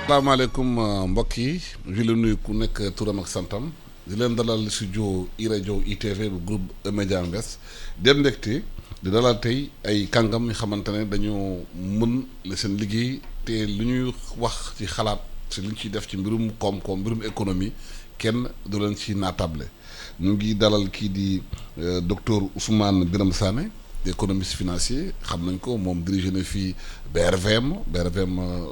salaamaaleykum mbokk yi di leen nuyu ku nekk turam ak santam di leen dalal studio iRadio ITV bu groupe E-Media Invest den mbégte di dalal tey ay kàngam yi xamante ne dañoo mën la seen liggéey te lu ñuy wax ci xalaat ci li ñu ciy def ci mbirum koom-koom mbirum économie kenn du leen ci naatable ñu ngi dalal kii di docteur Ousmane Birame Sané économiste financier xam nañ ko moom dirigé na fii BRVM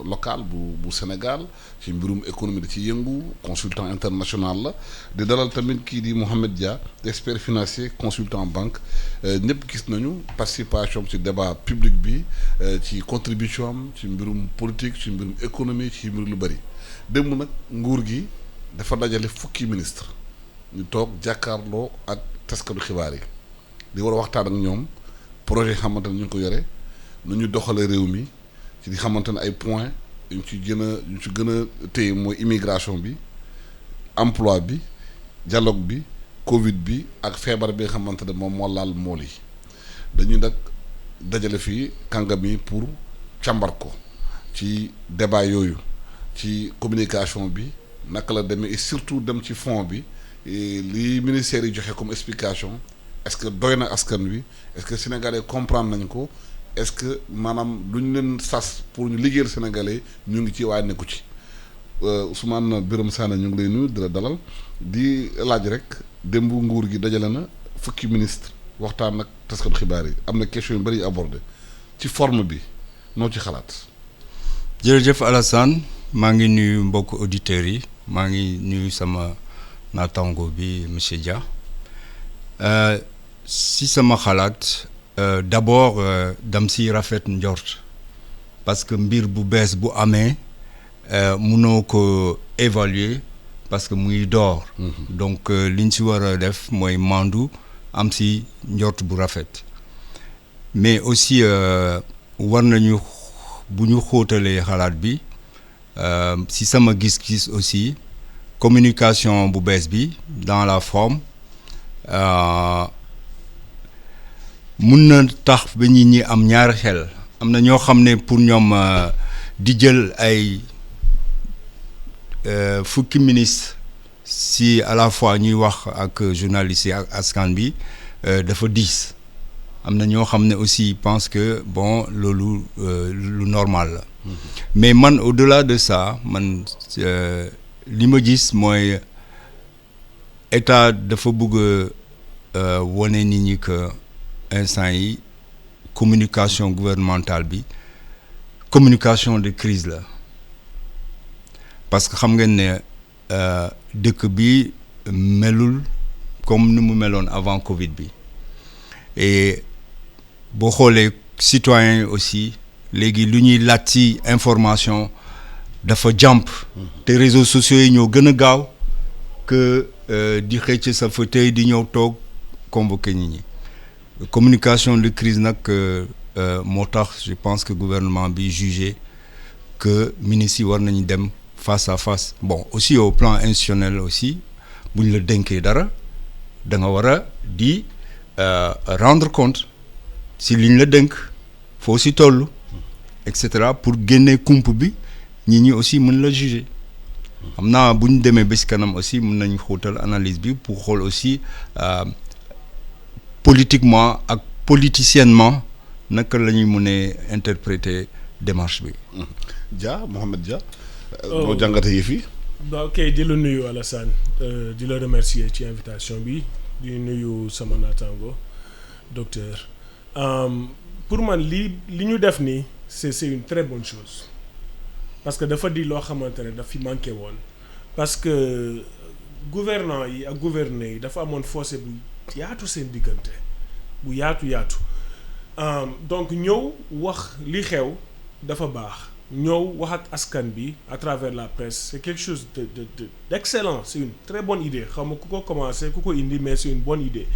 local bu Sénégal ci mbirum économie da ci yëngu consultant international la di dalal tamit kii di Mohamed Dia expert financier consultant banque ñëpp gis nañu participation ci débat public bi ci contribution am ci mbirum politique ci mbirum économie ci mbir lu bëri démb nag nguur gi dafa dajale fukki ministre ñu toog jàkkaarloo ak taskatu xibaar yi di war a waxtaan ak ñoom projet yi xamante ne ñu ngi ko yore nu ñu doxalee réew mi ci di xamante ne ay points yu ci gën a téye mooy immigration bi emploi bi dialogue bi Covid bi ak feebar bi nga xamante ne moom moo laal mool yi dañuy nag dajale fii kàngam yi pour càmbar ko ci débat yooyu ci communication bi naka la demee et surtout dem ci fond bi li ministère yi joxe comme explication. Est-ce que doy na askan wi est-ce que sénégalais comprendre nañ ko est-ce que maanaam lu ñu leen sas pour ñu liggéeyal sénégalais ñu ngi ci waaye nekku ci Ousmane Birame Sané ñu ngi lay nuyu di la dalal di laaj rek démb nguur gi dajale na fukki ministre waxtaan ak taskatu xibaar yi am na question yu bëri yu abordé ci forme bi noo ci xalaat. jërëjëf Alassane maa ngi nuyu mbokk auditeurs yi maa ngi nuyu sama naataango bi monsieur Dia. Si sama xalaat d'abord dam si rafet njort parce que mbir bu bees bu amee mënoo ko évaluer parce que muy door donc li ñu si war a def mooy mandu am si njort bu rafet mais aussi war nañu bu ñu xóotalee xalaat bi si sama gis-gis aussi communication bu bees bi dans la forme mun na tax ba nit ñi am ñaari xel am na ñoo xam ne pour ñoom di jël ay fukki ministre si à la fois ñuy wax ak journalistes yi ak askan bi dafa diis am na ñoo xam ne aussi pense que bon loolu lu normal la mais man au-delà de ça man li ma gis mooy état dafa bëgg wane nit ñi que instant yi communication gouvernementale bi communication de crise la parce que xam ngeen ne dëkk bi melul comme ni mu meloon avant Covid bi et boo xoolee citoyens yi aussi léegi lu ñuy laaj ci information dafa jàmp te réseaux sociaux yi ñoo gën a gaaw que di xëcc sa fauteuil di ñëw toog convoquer nit ñi communication de crise nag moo tax je pense que gouvernement bi jugé que ministres yi war nañu dem face à face bon aussi au plan institutionnel aussi bu ñu la dénkee dara da nga war a di rendre compte si li ñu la dénk foo si toll et cetera pour génne kump bi nit ñi aussi mën la juger xam naa bu ñu demee ba si kanam aussi mën nañu xóotal analyse bi pour xool aussi politiquement ak politiciennement naka la ñuy mën a interpréter démarche bi. Dia Mohamed Dia. noo jàngate yi fii. ok di la nuyu Alassane di la remercier ci invitation bi di nuyu sama naataango docteur pour man li ñu def nii c'est une très bonne chose. parce que dafa di loo xamante ne daf fi manqué woon parce que gouvernants yi ak gouverneurs yi dafa amoon fossé bu yaatu seen diggante bu yaatu donc ñëw wax li xew dafa baax ñëw wax ak askan bi à travers la presse c'est quelque chose d'excellent c'est une très bonne idée xaw ma ku ko commencé ku ko indi mais c'est une bonne idée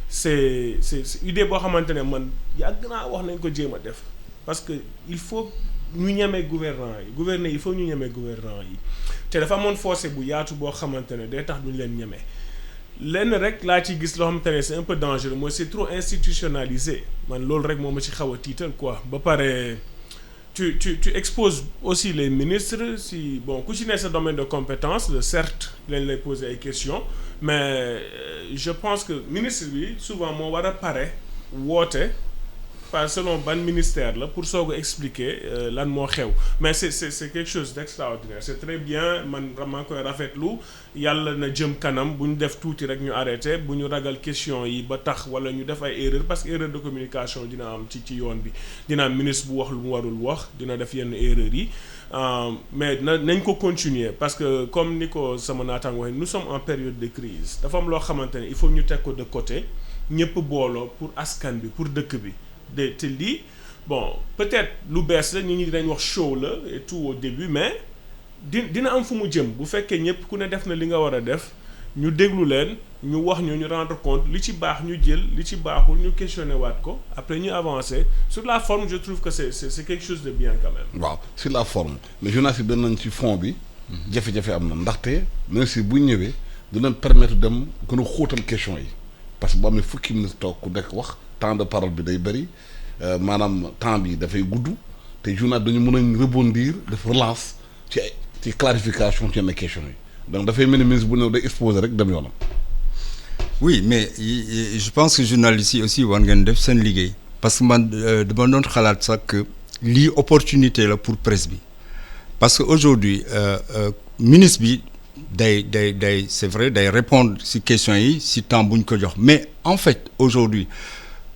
c'est idée boo xamante ne man yàgg naa wax nañ ko jéem a def parce que il faut ñu ñemee gouvernants yi il faut ñu ñemee gouvernants yi te dafa amoon fossé bu yaatu boo xamante ne day tax duñu leen ñemee lenn rek laa ci gis loo xamante ne c'est un peu dangereux mooy c'est trop institutionnalisé man loolu rek moo ma ci xaw a tiital quoi ba pare tu exposes aussi les ministres si bon ku ci ne sa domaine de compétence certes lañ lay poser ay questions mais je pense que ministre bi souvent moo war a pare woote pas selon ban ministère la pour soog a expliquer lan moo xew mais c'est quelque chose d'extraordinaire c'est très bien man vraiment koy rafetlu yàlla na jëm kanam bu ñu def tuuti rek ñu arrêté bu ñu ragal question yi ba tax wala ñu def ay erreur parce que erreur de communication dina am ci yoon bi dina am ministre bu wax lu mu warul wax dina def yenn erreur yi mais nañ ko continuer parce que comme ni ko sama naataango waxee nous sommes en période de crise dafa am loo xamante ne il faut ñu teg ko de côté ñëpp booloo pour askan bi pour dëkk bi te lii bon peut-être lu bees la nit ñi dinañ wax show la et tout au début mais dina am fu mu jëm bu fekkee ñëpp ku ne def na li nga war a def ñu déglu leen ñu wax ñu rendre compte li ci baax ñu jël li ci baaxul ñu questionner waat ko après ñu avancer sur la forme je trouve que c'est quelque chose de bien quand même. waaw sur la forme mais journaliste yi nañ ci fond bi. jafe-jafe am na ndaxte ministre bu ñëwee du leen permettre dem gën a xóotal question yi parce que bu amee fukki ministre toog ku nekk wax. temps de parole bi day bëri maanaam temps bi dafay gudd te journal dañu mën a rebondir def relance ci clarification ci yenn question yi donc dafay mel ni ministre bu ñëw day exposer rek dem yoonam. oui mais je pense que journalistes yi aussi war ngeen def seen liggéey parce que man dama doon xalaat sax que lii opportunité la pour presse bi parce que aujourd'hui ministre bi day c'est vrai day répondre ci questions yi ci temps bu ñu ko jox mais en fait aujourd'hui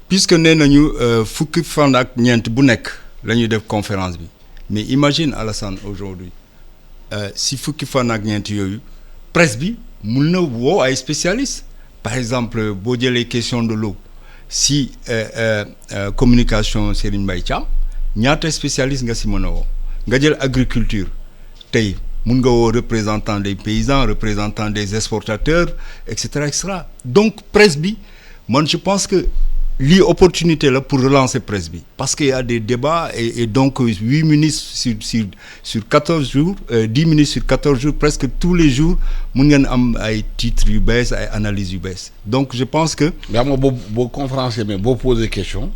puisque nee nañu fukki fan ak ñeent bu nekk la ñuy def conférence bi mais imagine Alassane aujourd'hui si fukki fan ak ñeent yooyu presse bi mun na woo ay spécialistes par exemple boo jëlee question de l'eau si communication Serigne Mbaye Thiam ñaata spécialistes nga si mën a woo nga jël agriculture tey mun nga woo représentant des paysans représentant des exportateurs et cetera donc presse bi man je pense que lii opportunité la pour relancer presse bi parce que y a des débats et donc 8 ministres sur 14 jours 10 ministres sur 14 jours presque tous les jours mun ngeen am ay titres yu bees ay analyses yu bees donc je pense que. mais xam nga boo conférencier mais boo poser question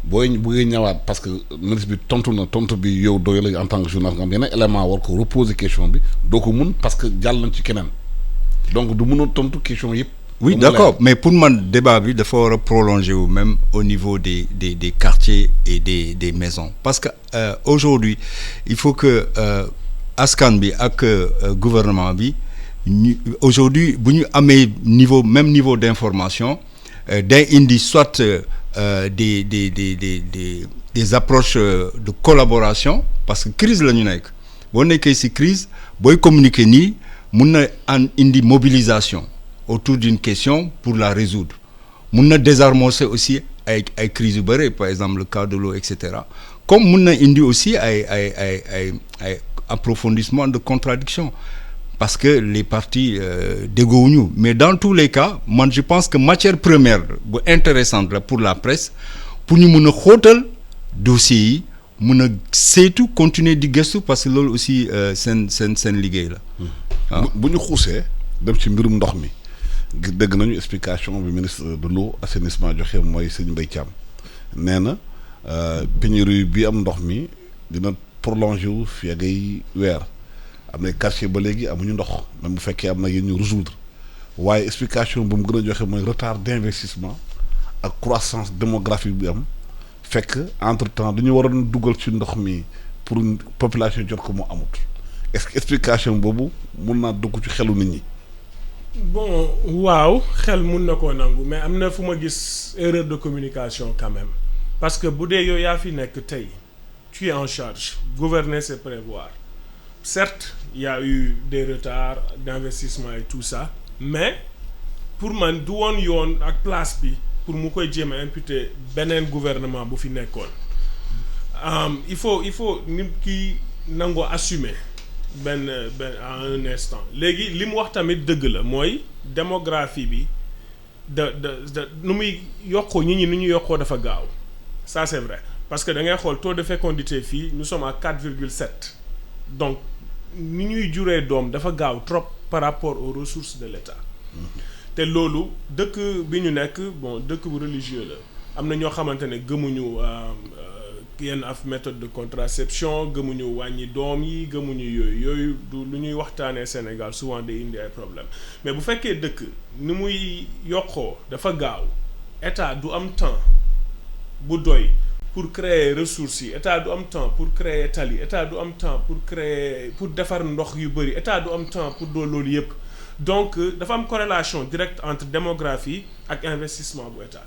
booy bëggee ñëwaat parce que ministre bi tontu bi yow doy la en tant que journaliste nga am yeneen élément war ko reposer question bi doo ko mun parce que jàll nañ ci keneen donc du mun a tontu question yëpp. oui d'accord mais pour man débat bi dafa war a prolonger wu même au niveau des quartiers et des maisons parce que aujourd'hui il faut que askan bi ak gouvernement bi ñu aujourd'hui bu ñu amee même niveau d'information day indi soit des approches de collaboration parce que crise la ñu nekk boo nekkee ci crise booy communiquer nii mun na indi mobilisation autour d'une question pour la résoudre mun na désarmer aussi ay crises yu bëri par exemple le cas de l'eau et cetera comme mun na indi aussi ay approfondissement de contradiction parce que les parties déggoowuñu mais dans tous les cas man je pense que matière première bu intéressante la pour la presse pour ñu mun a xóotal dossiers yi mun a saytu continuer di gëstu parce que loolu aussi seen liggéey la waaw bu ñu xuusee dem ci mbirum ndox mi dégg nañu explication bi ministre de l'eau assainissement joxe mooy Serigne Mbaye Thiam nee na pénurie bi am ndox mi dina prolongé wu fi ak ay weer am na quartier ba léegi amuñu ndox même bu fekkee am na yéen ñu résoudre waaye explication bu mu gën a joxe mooy retard d'investissement ak croissance démographique bi am fekk entre temps dañu waroon dugal ci ndox mi pour population jot ko mu amut est-ce que explication boobu mun naa dugg ci xelu nit ñi. bon waaw xel mun na koo nangu mais am na fu ma gis erreur de communication quand même parce que bu dee yow yaa fi nekk tey tu es en charge gouverner c'est prévoir certes il y a eu des retards d'investissement et tout ça mais pour man du woon yoon ak place bi pour mu koy jéem a imputer beneen gouvernement bu fi nekkoon il faut nit ki nangoo assumer benn à un instant léegi li mu wax tamit dëgg la mooy démographie bi de nu muy yokkoo ñi nu ñu yokkoo dafa gaaw ça c'est vrai parce que da ngay xool taux de fécondité fii nous sommes à 4,7 donc ni ñuy juree doom dafa gaaw trop par rapport aux ressources de l'État te loolu dëkk bi ñu nekk bon dëkk bu religieux la am na ñoo xamante ne gëmuñu yenn méthode de contraception gëmuñu wàññi doom yi gëmuñu yooyu du lu ñuy waxtaanee Sénégal souvent day indi ay problème mais bu fekkee dëkk ni muy yokkoo dafa gaaw état du am temps bu doy pour créer ressources yi état du am temps pour créer tali état du am temps pour defar ndox yu bëri état du am temps pour doo loolu yëpp donc dafa am corrélation directe entre démographie ak investissement bu état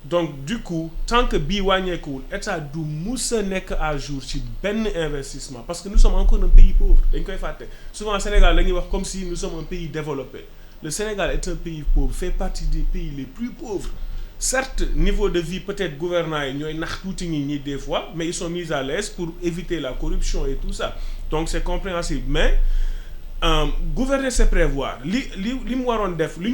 donc du coup tant que bii wàññeekuwul état du mus a nekk à jour ci benn investissement parce que nous sommes encore un pays pauvre dañ koy fàtte souvent Sénégal dañuy wax comme si nous sommes un pays développé le Sénégal est un pays pauvre fait partie des pays les plus pauvres certes niveau de vie peut-être gouvernants yi ñooy nax tuuti ñi des fois mais ils sont mis à l'aise pour éviter la corruption et tout ça donc c'est compréhensible mais gouverner c'est prévoir li ñu waroon def bu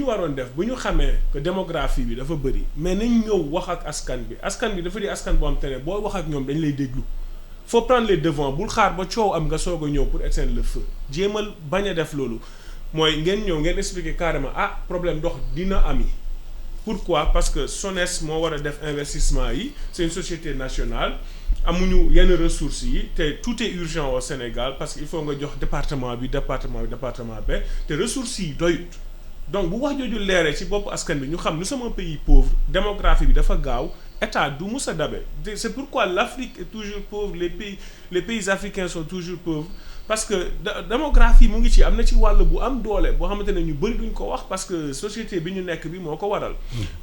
ñu xamee que démographie bi dafa bëri mais nañ ñëw wax ak askan bi dafa di askan boo am te ne boo wax ak ñoom dañ lay déglu faut prendre les devants bul xaar ba coow am nga soog a ñëw pour éteindre le feu jéemal bañ a def loolu mooy ngeen ñëw ngeen expliquer carrément problème ndox dina ami pourquoi parce que SONES moo war a def investissement yi c'est une société nationale amuñu yenn ressources yi te tout est urgent au Sénégal parce que il faut nga jox département B te ressources yi doyut donc bu wax jooju leeree ci bopp askan bi ñu xam nous sommes un pays pauvre démographie bi dafa gaaw état du mus a dabe c'est pourquoi l'Afrique est toujours pauvre les pays africains sont toujours pauvres parce que démographie mu ngi ci am na ci wàll bu am doole boo xamante ne ñu bëri duñ ko wax parce que société bi ñu nekk bi moo ko waral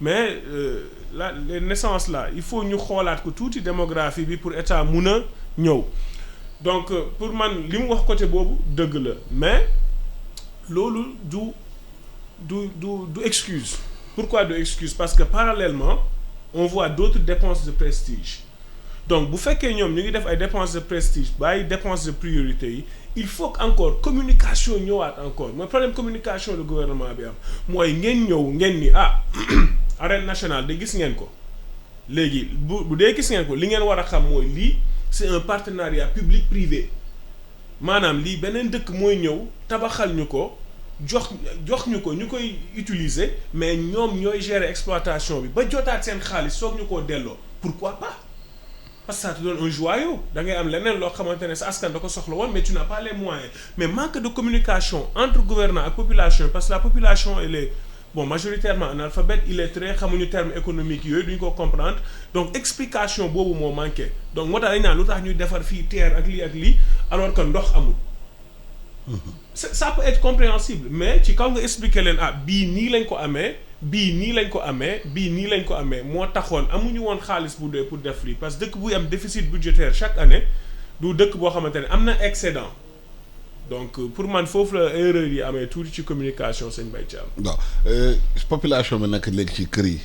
mais les naissances là il faut ñu xoolaat ko tuuti démographie bi pour état mun a ñëw donc pour man li mu wax côté boobu dëgg la mais loolu du excuse pourquoi du excuse parce que parallèlement on voit d'autres dépenses de prestige donc bu fekkee ñoom ñu ngi def ay dépenses de prestige bàyyi dépenses de priorité yi il faut que encore communication ñëwaat encore mooy problème communication le gouvernement bi am mooy ngeen ñëw ngeen ni arène nationale de gis ngeen ko léegi bu dee gis ngeen ko li ngeen war a xam mooy lii c'est un partenariat public privé maanaam lii beneen dëkk mooy ñëw tabaxal ñu ko jox ñu ko ñu koy utiliser mais ñoom ñooy gérer exploitation bi ba jotaat seen xaalis soog ñu koo delloo pourquoi pas parce que ça te donne un joyau da ngay am leneen loo xamante ne sa askan da ko soxla woon mais tu n'as pas les moyens mais manque de communication entre gouvernants ak population parce que la population elle est majoritairement analphabète illettré xamuñu terme économique yooyu duñu ko comprendre donc explication boobu moo manqué donc moo tax dañ naan lu tax ñuy defar fii terre ak lii alors que ndox amul ça peut être compréhensible mais ci kaw nga expliquer leen bii nii lañ ko amee moo taxoon amuñu woon xaalis bu dee pour def lii parce que dëkk buy am déficit budgétaire chaque année du dëkk boo xamante ne am na excédent donc pour man foofu la erreur yi amee tuuti ci communication sëñ Mbaye Thiam. waaw population bi nekk léegi ci kër yi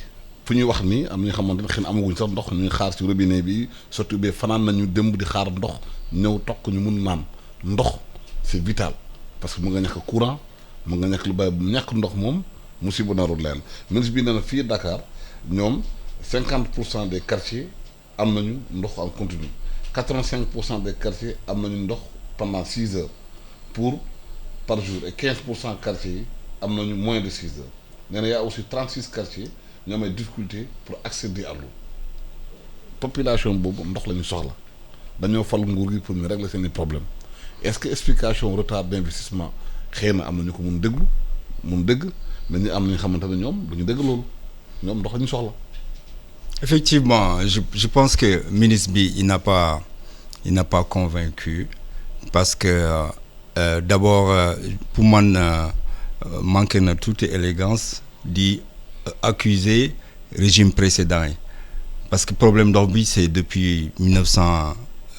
fu ñuy wax ni am na ñoo xamante ne xëy na amaguñ sax ndox ñuy xaar ci robinet bi surtout bi fanaan nañu démb di xaar ndox ñëw tokk ñu mun naan ndox c'est vital parce que mu nga ñàkk courant mu nga ñàkk lu bàyyi bu ñàkk ndox moom musiba narul leen ministre bi nee na fii Dakar ñoom 50% des quartiers am nañu ndox en continu 85% des quartiers am nañu ndox pendant 6 heures par jour et 15% quartiers yi am nañu moins de 6 heures nee na y a aussi 36 quartiers ñoo am ay difficultés pour accéder à l'eau population boobu ndox la ñu soxla dañoo fal nguur gi pour ñu régler seeni problème est-ce que explication retard d'investissement xëy na am na ñu ko mun dégg mais ñu am nañu xamante ne ñoom du ñu dégg loolu ñoom ndox la ñu soxla. Effectivement, je pense que ministre bi il n'a pas convaincu parce que d'abord pour man manqué na toute élégance di accuser régime précédent yi parce que problème ndox bi c'est depuis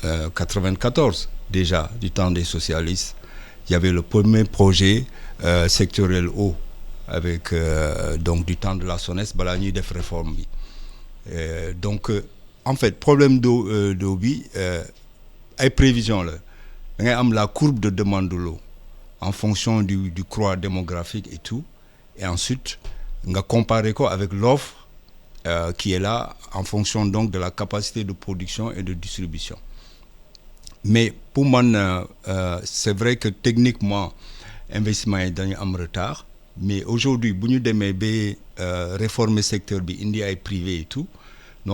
1994 déjà du temps des socialistes il y avait le premier projet sectoriel eau avec donc du temps de la SONES balaa ñuy def réforme bi donc en fait problème d'eau bi ay prévision la da ngay am la courbe de demande de l'eau en fonction du croît démographique et tout et ensuite nga comparer ko avec l'offre qui est là en fonction donc de la capacité de production et de distribution mais pour man c'est vrai que techniquement investissement yi dañu am retard mais aujourd'hui bu ñu demee ba réformer secteur bi indi ay privé et tout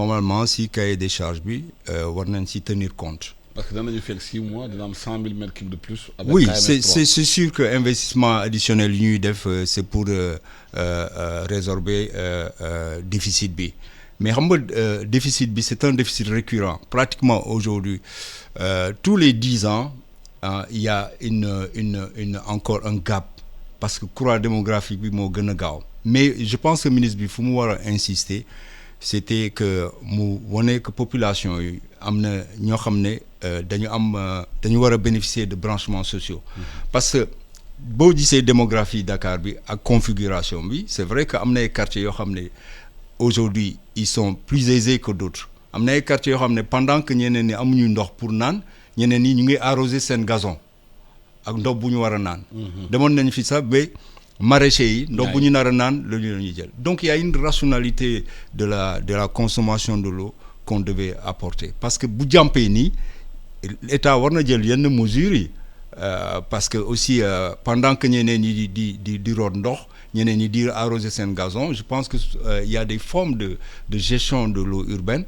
normalement si cahier des charges bi war nañ si tenir compte. parce que danañu fekk 6 mois dina am 100 000 mètres cubes de plus. avec oui KMS 3. c'est sûr que investissement additionnel yi ñuy def c'est pour résorber déficit bi mais xam nga déficit bi c'est un déficit récurrent pratiquement aujourd'hui tous les 10 ans il y a une encore un gap parce que courant démographique bi moo gën a gaaw mais je pense que ministre bi fu mu war a insister c'était que mu wane que population yi am na ñoo xam ne dañu war a bénéficier de branchements sociaux parce que boo gisee démographie Dakar bi ak configuration bi c'est vrai que am na ay quartiers yoo xam ne aujourd'hui ils sont plus aisés que d'autres am na ay quartiers yoo xam ne pendant que ñeneen ñi amuñu ndox pour naan ñeneen ñi ñu ngi arroser seen gazon ak ndox bu ñu war a naan demoon nañ fi sax ba maraîchers yi ndox bu ñu nar a naan la ñuy jël donc il y a une rationalité de la consommation de l'eau qu'on devait apporter parce que bu jàmpee nii l'État war na jël yenn mesures yi parce que aussi pendant que ñeneen ñi di root ndox ñeneen ñi di arroser seen gazon je pense que il y a des formes de gestion de l'eau urbaine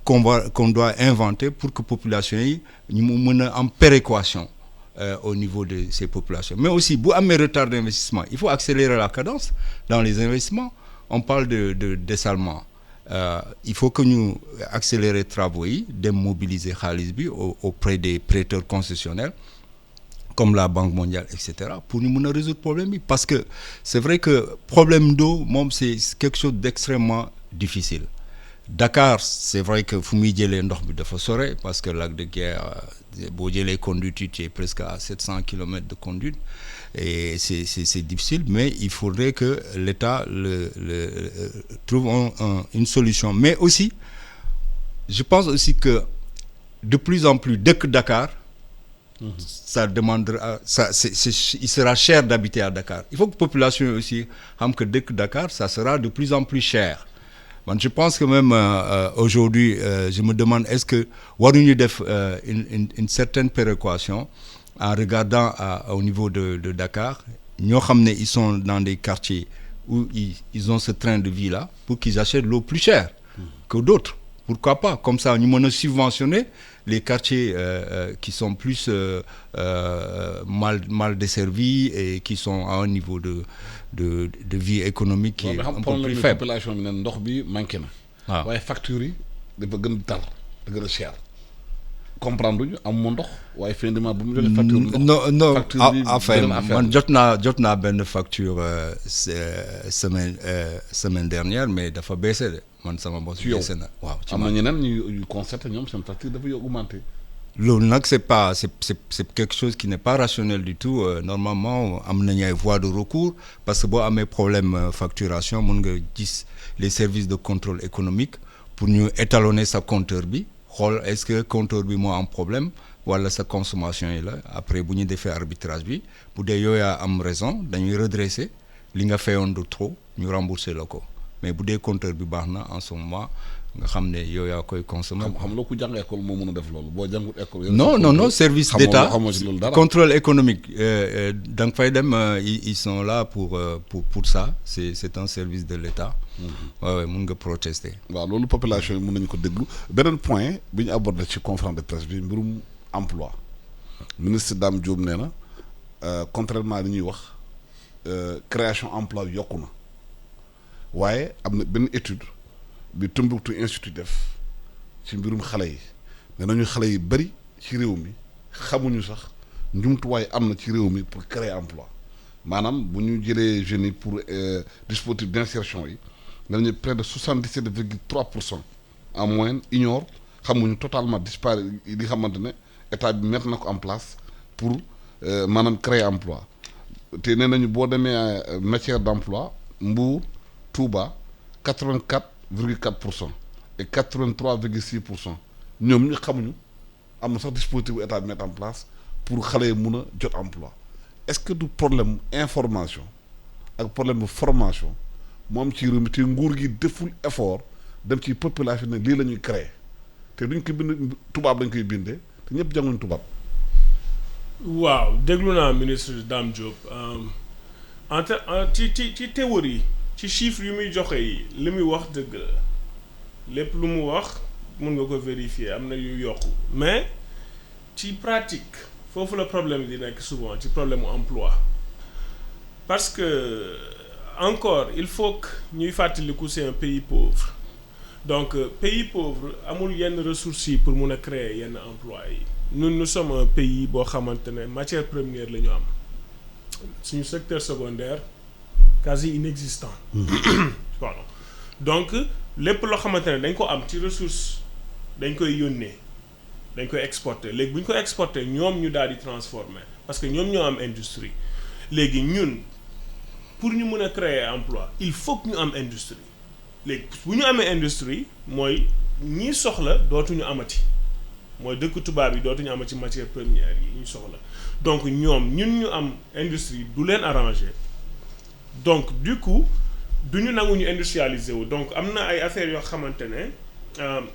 qu'on doit inventer pour que population yi ñu mën a am péréquation au niveau de ces populations mais aussi bu amee retard d'investissement il faut accélérer la cadence dans les investissements on parle de dessalement il faut que ñu accélérer travaux yi dem mobiliser xaalis bi auprès des prêteurs concessionnaires comme la Banque mondiale et cetera pour ñu mën a résoudre problème bi parce que c'est vrai que problème d'eau moom c'est quelque chose d'extrêmement difficile Dakar c'est vrai que fu muy jëlee ndox bi dafa sore parce que lac de Guiers boo jëlee conduite yi c'est presque à 700 kilomètres de conduite et c'est difficile mais il faudrait que l'État trouve une solution mais aussi je pense aussi que de plus en plus dëkk Dakar ça demandera il sera cher d'habiter à Dakar il faut que population aussi xam que dëkk Dakar ça sera de plus en plus cher man je pense que même aujourd'hui je me demande est-ce que waruñu def une certaine péréquation en regardant au niveau de Dakar ñoo xam ne ils sont dans des quartiers où ils ont ce train de vie là pour qu'ils achètent l'eau plus chère que d'autres pourquoi pas comme ça ñu mën a subventionner les quartiers qui sont plus mal desservis et qui sont à un niveau de vie économique qui est un peu plus faible. Population bi ne ndox bi manqué na. waaw waaye factures yi dafa gën a tar da gën a cher. comprendre ñu am ndox waaye finalement bu mu jëlee facture ndox. non enfin man jot naa benn facture semaine dernière mais dafa baissé de man sama boss baissé na waaw. am na ñeneen ñu constaté ñoom seen facture dafa augmenté. loolu nag c'est quelque chose qui n'est pas rationnel du tout normalement am nañu ay voies de recours parce que boo amee problème facturation mën nga gis les services de contrôle économique pour ñu étalonner sa compteur bi xool est-ce que compteur bi moo am problème wala sa consommation yi la après bu ñu defee arbitrage bi bu dee yooyaa am raison dañuy redresser li nga fayoon de trop ñu rembourser la ko mais bu dee compteur bi baax na en ce moment nga xam ne yow yaa koy consommer. xam loo ku jàng école moo mën a def loolu boo jàngut école. non service d'État contrôle économique da nga fay dem ils sont là pour ça c'est un service de l'État. waaw mën nga protester. waaw loolu population yi mën nañu ko déglu beneen point bi ñu abordé ci conférence de presse bi mbirum emploi ministre Dame Diop nee na contrairement li ñuy wax création emploi yokku na waaye am na benn étude. bi Tombouctou Institut def ci mbirum xale yi ne nañu xale yi bari ci réew mi xamuñu sax njumtuwaay am na ci réew mi pour créer emploi maanaam bu ñu jëlee jeunes yi pour dispositif d'insertion yi ne nañu près de 77,3% en moyenne ignore xamuñu totalement dispari li xamante ne état bi mettre na ko en place pour maanaam créer emploi te nee nañu boo demee matière d'emploi Mbour Touba 84,4% et 83,6% ñoom ñu xamuñu am na sax dispositif bu état bi mettre en place pour xale yi mun a jot emploi est-ce que du problème information ak problème de formation moom ci réew mi te nguur gi deful effort dem ci population ne lii la ñuy créer te duñ ko bind tubaab lañ koy bindee te ñëpp jànguñ tubaab. waaw déglu naa ministre Dame Diop ci théorie ci chiffres yu muy joxe yi li muy wax dëgg la lépp lu mu wax mun nga ko vérifier am na yu yokku mais ci pratique foofu la problème di nekk souvent ci problème mu emploi parce que encore il faut que ñuy fàttaliku c'est un pays pauvre donc pays pauvre amul yenn ressources yi pour mun a créer yenn emploi yi nous sommes un pays boo xamante ne matière première la ñu am suñu secteur secondaire quasi inexistant pardon donc lépp loo xamante ne dañ ko am ci ressource dañ koy yónnee dañ koy exporter léegi bu ñu ko exporter ñoom ñu daal di transformer parce que ñoom ñoo am industrie léegi ñun pour ñu mën a créer emploi il faut que ñu am industrie léegi bu ñu amee industrie mooy ñi soxla dootuñu amati mooy dëkk tubaab yi dootuñu amati matière première yi ñu soxla donc ñoom ñun ñu am industrie du leen arranger donc du coup du ñu nangu ñu industrialiser wu donc am na ay affaires yoo xamante ne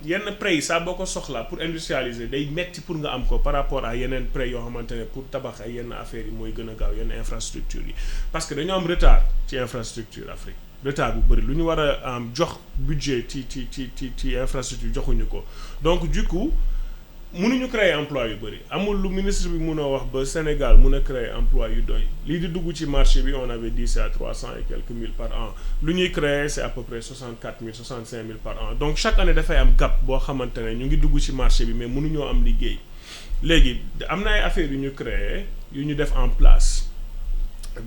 yenn prêts yi saa boo ko soxlaa pour industrialiser day metti pour nga am ko par rapport à yeneen prêts yoo xamante ne pour tabax ay yenn affaires yi mooy gën a gaaw yenn infrastructure yi parce que dañoo am retard ci infrastructure Afrique retard bu bëri lu ñu war a jox budget ci infrastructure joxuñu ko donc du coup mënuñu créer emploi yu bëri amul lu ministre bi mun a wax ba Sénégal mun a créer emploi yu doy lii di dugg ci marché bi on avait dit c'est à 300 et quelques mille par an lu ñuy créer c'est à peu près 64 000 65 000 par an donc chaque année dafay am gap boo xamante ne ñu ngi dugg ci marché bi mais mënuñoo am liggéey léegi am na ay affaires yu ñu créer yu ñu def en place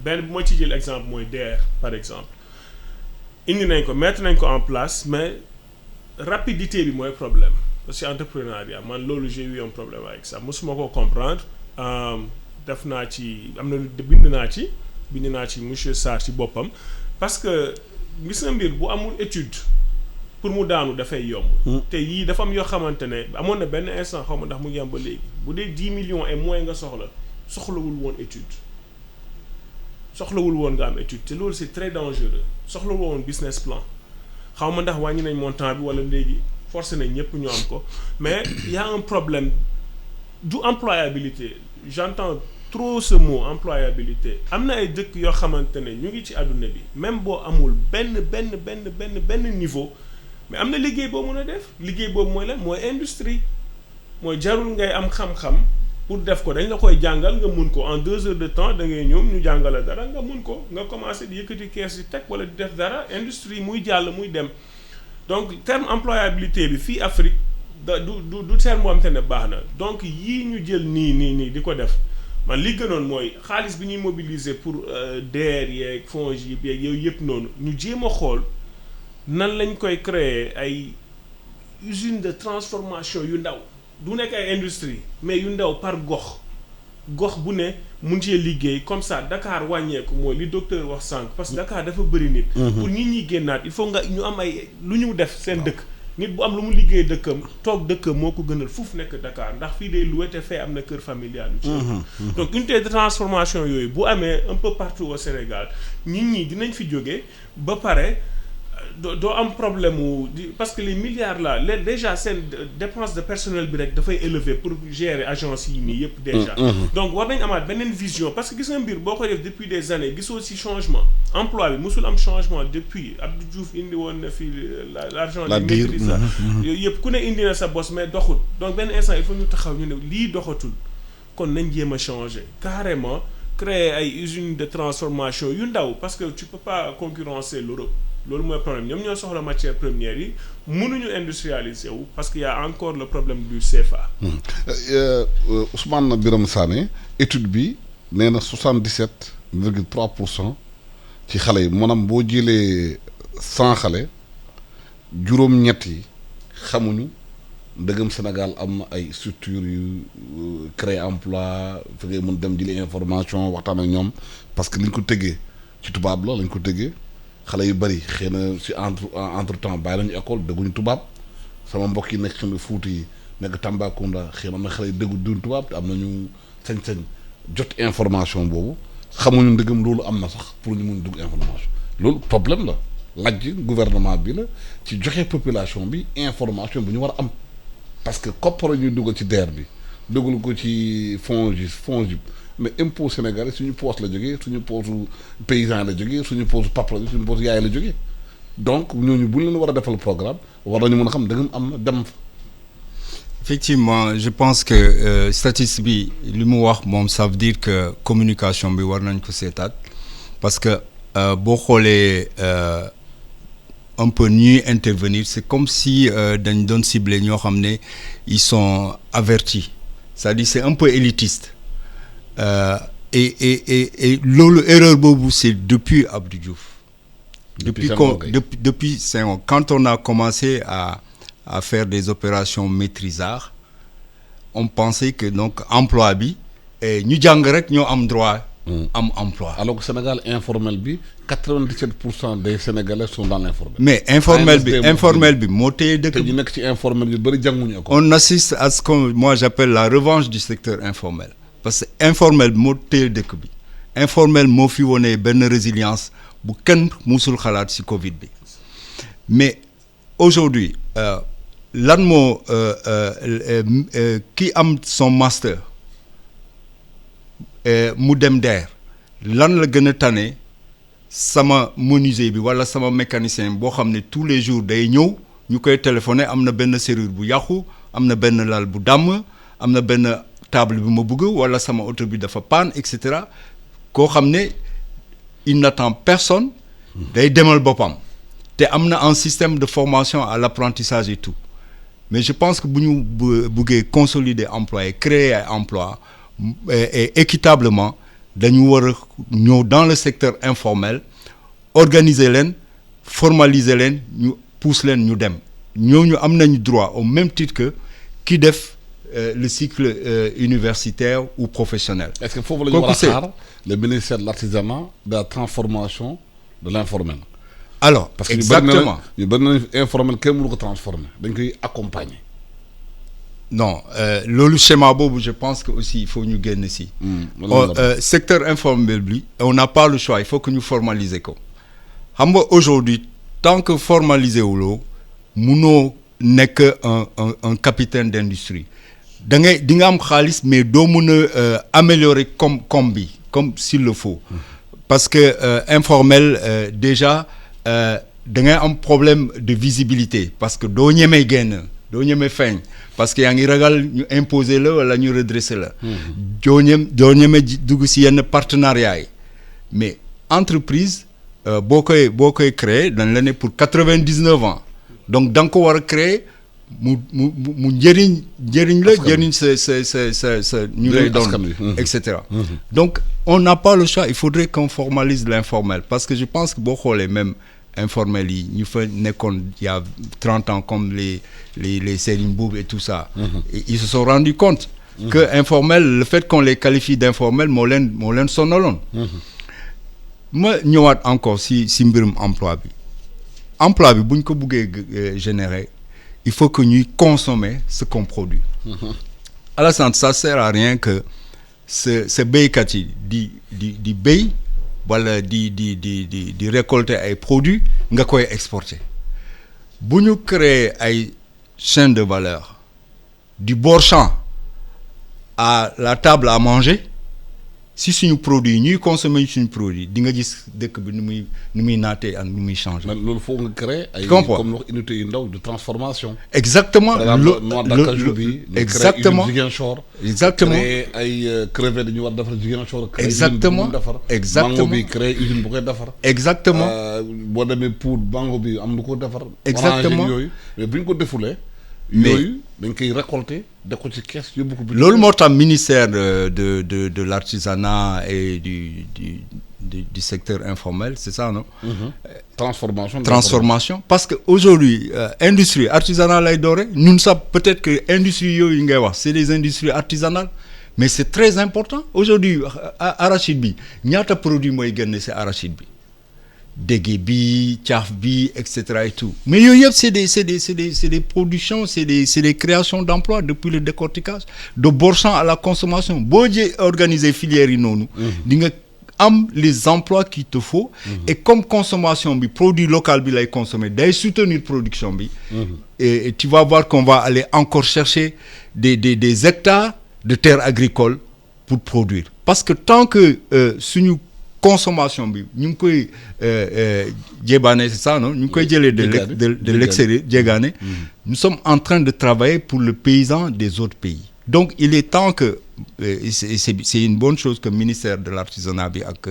benn bu ma ci jël exemple mooy DER par exemple indi nañ ko mettre nañ ko en place mais rapidité bi mooy problème parce que entrepreneuriat man loolu j'ai eu un problème avec ça mosuma ko comprendre def naa ci am na bind naa ci monsieur Sarr ci boppam parce que gis na mbir bu amul étude pour mu daanu dafay yomb. te yii dafa am yoo xamante ne amoon na benn instant xaw ma ndax mu ngi am ba léegi bu dee 10 millions et moins nga soxlawul woon étude soxlawul woon nga am étude te loolu c'est très dangereux soxlawul woon business plan xaw ma ndax wàññi nañ montant bi wala léegi. forcé nañ ñëpp ñu am ko mais il y a un problème du employabilité j'entends trop ce mot employabilité am na ay dëkk yoo xamante ne ñu ngi ci àdduna bi même boo amul benn niveau mais am na liggéey boo mën a def liggéey boobu mooy lan mooy industrie mooy jarul ngay am xam-xam pour def ko dañ la koy jàngal nga mun ko en 2 heures de temps da ngay ñëw ñu jàngal la dara nga mun ko nga commencé di yëkkati kees di teg wala di def dara industrie muy jàll muy dem donc terme employabilité bi fii Afrique du terme boo xamante ne baax na donc yii ñu jël nii di ko def man li gënoon mooy xaalis bi ñuy mobiliser pour DER yeeg fonds yi yeeg yooyu yëpp noonu ñu jéem a xool nan lañ koy créer ay usine de transformation yu ndaw du nekk ay industrie mais yu ndaw par gox bu ne mun cee liggéey comme ça Dakar wàññeeku mooy li docteur wax sànq parce que Dakar dafa bëri nit. pour nit ñi génnaat il faut nga ñu am ay lu ñu def seen dëkk. nit bu am lu mu liggéey dëkkam toog dëkkam moo ko gënal fuuf nekk Dakar ndax fii day loué te fee am na kër familial yu ci donc unité de transformation yooyu bu amee un peu partout au Sénégal nit ñi dinañ fi jógee ba pare doo am problème wu parce que les milliards là déjà seen dépense de personnel bi rek dafay élevé pour gérer agence yi nii yëpp déjà donc war nañ amaat beneen vision parce que gis nga mbir boo koy def depuis des années gisoo ci changement emploi bi musul am changement depuis Abdou Diouf indi woon na fii l'argent des maîtrises ça yooyu yëpp ku ne indi na sa boss mais doxul donc benn instant il faut ñu taxaw ñu ne lii doxatul kon nañ jéem a changer carrément créer ay usines de transformation yu ndaw parce que tu peux pas concurrencer l'Europe loolu mooy problème ñoom ñoo soxla matière première yi mënuñu industrialiser wu parce qu'il y a encore le problème du CFA. Ousmane Birame Sané étude bi nee na 77,3% ci xale yi maanaam boo jëlee 100 xale juróom-ñett yi xamuñu ndëgëm Sénégal am na ay structures yu créer emploi fi ngay mën dem jëlee information waxtaan ak ñoom parce que liñ ko tëggee ci tubaab la lañ ko tëggee. xale yu bari xëy na si entre temps bàyyi nañu école dégguñu tubaab sama mbokk yi nekk xam ne Fuuta yi nekk Tambacounda xëy na am na xale yu déggu duñ tubaab te am nañu sañ-sañ jot information boobu xamuñu ndëgëm loolu am na sax pour ñu mun dugg information loolu problème la laaj gouvernement bi la ci joxe population bi information bu ñu war a am parce que koppar ñuy dugal ci DER bi dugal ko ci fonds mais impôt sénégalais suñu poos la jógee suñu poosu paysan la jógee suñu poosu papa la suñu poosu yaay la jógee donc ñooñu bu ñu leen war a defal programme war nañu mën a xam da nga am dem fa. Effectivement je pense que statistique bi li mu wax moom ça veut dire que communication bi war nañ ko seetaat parce que boo xoolee un peu ñuy intervenir c'est comme si dañ doon cibler ñoo xam ne ils sont avertis c'est-à-dire c'est un peu élitiste et loolu erreur boobu c'est depuis Abdou Diouf depuis Senghor quand on a commencé à faire des opérations maîtrisards on pensait que donc emploi bi ñu jàng rek ñoo am droit am emploi. Alors que Sénégal informel bi 97% des Sénégalais sont dans l'informel. Mais informel bi moo téye dëkk bi. te ñu nekk ci informel bi bari jànguñu école. On assiste à ce que moi j'appelle la revanche du secteur informel parce que informel bi moo téye dëkk bi informel moo fi wone benn résilience bu kenn musul xalaat ci Covid bi mais aujourd'hui lan moo ki am son master mu dem DER lan la gën a tane sama menuisier bi wala sama mécanicien boo xam ne tous les jours day ñëw ñu koy téléphoner am na benn serrure bu yàqu am na benn lal bu damm am na benn table bi ma bëgg wala sama oto bi dafa panne et cetera koo xam ne il n'attend personne day demal boppam te am na un système de formation à l'apprentissage et tout mais je pense que bu ñu bëggee consolider emploi et créer ay emploi et équitablement dañu war a ñëw dans le secteur informel organiser leen formaliser leen ñu pousse leen ñu dem ñooñu am nañu droit au même titre que ki def le cycle universitaire ou professionnel. Est-ce que foofu la ñu war a xaar le ministère de l'artisanat de la transformation de l'informel. Alors parce que exactement ñu bari na informel kenn mënu ko transformer dañ koy accompagner. Non loolu schéma boobu je pense que aussi il faut ñu génn si. Secteur informel bi on n'a pas le choix il faut que ñu formaliser ko xam nga aujourd'hui tant que formaliser wuloo munoo nekk un capitaine d'industrie da ngay di nga am xaalis mais doo mën a améliorer comme bi comme s'il le faut parce que informel déjà da ngay am problème de visibilité parce que doo ñemee génn doo ñemee feeñ parce que yaa ngi ragal ñu imposer la wala ñu redresser la. doo ñeme dugg ci yenn partenariat yi mais entreprise boo koy créer dañ la ne pour 99 ans donc da nga ko war a créer mu njëriñ la njëriñ sa ñu lay doon et cetera. Donc on n'a pas le choix il faudrait qu'on formalise l'informel parce que je pense que boo xoolee même informel yi ñu fa nekkoon il y a 30 ans comme les Serigne Boub et tout ça. Et ils se sont rendus compte que informel le fait qu'on les qualifie d'informel moo leen sonaloon. ma ñëwaat encore si mbirum emploi bi bu ñu ko buggee générer il faut que ñuy consommer ce qu'on produit. Alassane ça sert à rien que sa béykat yi di béy wala di récolter ay produits nga koy exporter bu ñu créer ay chaîne de valeur du bord champ à la table à manger si suñu produit ñuy consommer suñu produit di nga gis dëkk bi ni muy naatee ak ni muy changer. mais loolu foog nga créer ay comme wax unité yu ndaw de transformation. exactement exactement exactement créer ay crevettes dañu war defar Ziguinchor. exactement mango bi créer usine bu koy defar. exactement boo demee Pout mango bi am lu ko defar. exactement yooyu mais bu ñu ko defulee. yooyu dañ koy récolter def ko ci kees yóbbu ko. loolu moo tax ministère de l'artisanat et du secteur informel c'est ça non. transformation parce que aujourd'hui industrie artisanat lay doore ñun sax peut-être que industrie yooyu ngay wax c'est des industries artisanales mais c'est très important aujourd'hui arachide bi ñaata produit mooy génn ci arachide bi. dége bi caaf bi et cetera et tout mais yooyu yëpp c'est des productions c'est des créations d'emplois depuis le décortiquage de bord champ à la consommation boo jee organiser filières yi noonu di nga am les emplois qu'il te faut et comme consommation bi produit local bi lay consommer day soutenir production bi et tu vas voir qu'on va aller encore chercher des hectares de terres agricoles pour produire parce que tant que suñu consommation bi ñu ngi koy jébaane c'est ça non ñu ngi koy jëlee de l'extérieur jégaane nous sommes en train de travailler pour le paysan des autres pays donc il est temps que c'est une bonne chose que ministère de l'artisanat bi ak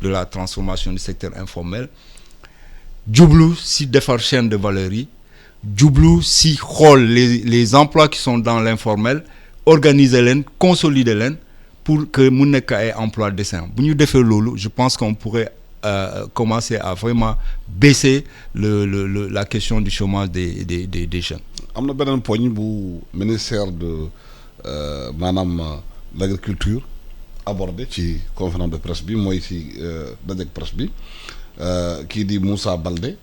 de la transformation du secteur informel jublu si defar chaîne de valeur yi jublu si xool les emplois qui sont dans l'informel organiser leen consolider leen pour que mu nekk ay emplois décents bu ñu defee loolu je pense qu'on pourrait commencer à vraiment baisser la question du chômage des jeunes. am na beneen poñ bu ministère de maanaam l'agriculture abordé ci conférence de presse bi mooy ci dajeek presse bi kii di Moussa Baldé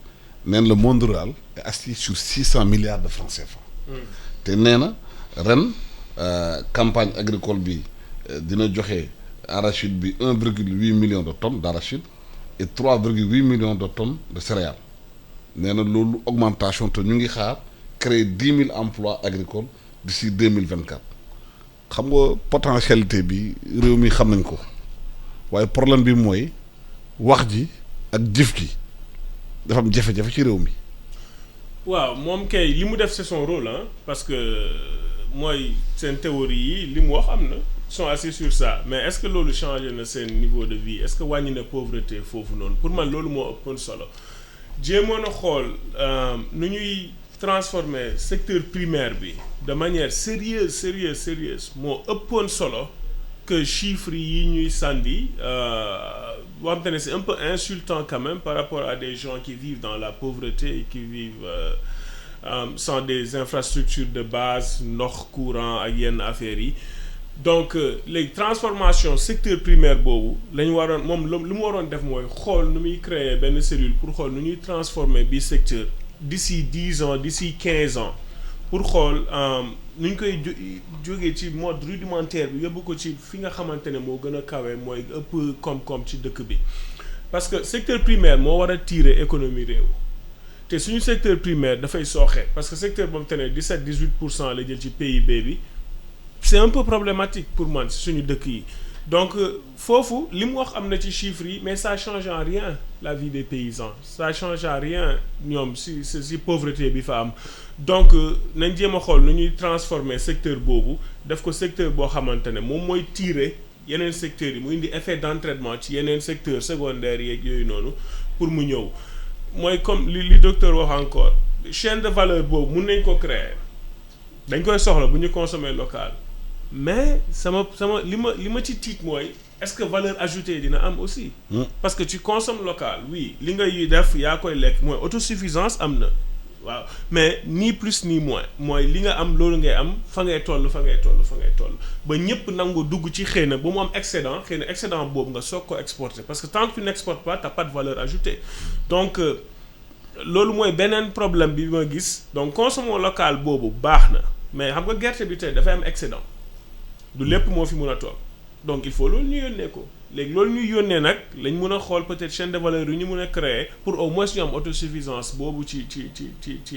neen le monde rural est assis sur 600 milliards de francs CFA. te nee na ren campagne agricole bi dina joxe arachide bi 1,8 million de tonnes d'arachide et 3,8 millions de tonnes de céréales nee na loolu augmentation te ñu ngi xaar créer 10 000 emplois agricoles d'ici 2024 xam nga potentialité bi réew mi xam nañ ko waaye problème bi mooy wax ji ak jëf ji dafa am jafe-jafe ci réew mi. waaw moom kay li mu def c'est son rôle hein parce que mooy seen théorie yi li mu wax am na sont assez sur ça mais est-ce que loolu changé na seen niveau de vie est-ce que wàññi na pauvreté foofu noonu pour man loolu moo ëppoon solo jéemoon a xool nu ñuy transformer secteur primaire bi de manière sérieuse moo ëppoon solo que chiffres yi ñuy sànni boo xam te ne c'est un peu insultant quand même par rapport à des gens qui vivent dans la pauvreté et qui vivent sans des infrastructures de base ndox courant ak yenn affaires yi donc les transformations secteur primaire boobu la ñu waroon moom lu mu waroon def mooy xool nu muy créer benn cellule pour xool nu ñuy transformer bi secteur d'ici 10 ans d'ici 15 ans pour xool nu ñu koy jógee ci mode rudimentaire bi yóbbu ko ci fi nga xamante ne moo gën a kawe mooy ëpp koom-koom ci dëkk bi parce que secteur primaire moo war a tirer économie réew te suñu secteur primaire dafay sooxe parce que secteur boobu te ne 17-18% la jël ci PIB bi c'est un peu problématique pour man si suñu dëkk yi donc foofu li mu wax am na ci chiffres yi mais ça change en rien la vie des paysans ça change en rien ñoom si pauvreté bi fa am donc nañ jéem a xool nu ñuy transformer secteur boobu def ko secteur boo xamante ne moom mooy tirer yeneen secteurs yi mu indi effet d'entraînement ci yeneen secteurs secondaires yeeg yooyu noonu pour mu ñëw mooy comme li docteur wax encore chaîne de valeur boobu mun nañ ko créer dañ koy soxla bu ñu consommer local mais li ma ci tiit mooy est-ce que valeur ajoutée dina am aussi parce que tu consommes local oui li ngay def yaa koy lekk mooy autosuffisance am na waaw mais ni plus ni moins mooy li nga am loolu ngay am fa ngay toll ba ñëpp nangu dugg ci xëy na ba mu am excédent xëy na excédent boobu nga soog ko exporter parce que tant que tu n'exportes pas t'as pas de valeur ajoutée donc loolu mooy beneen problème bi ma gis donc consommons local boobu baax na mais xam nga gerte bi tey dafay am excédent du lépp moo fi mun a toog donc il faut loolu ñu yónnee ko léegi loolu ñuy yónnee nag lañ mun a xool peut-être chaîne de valeur yu ñu mun a créer pour au moins ñu am autosuffisance boobu ci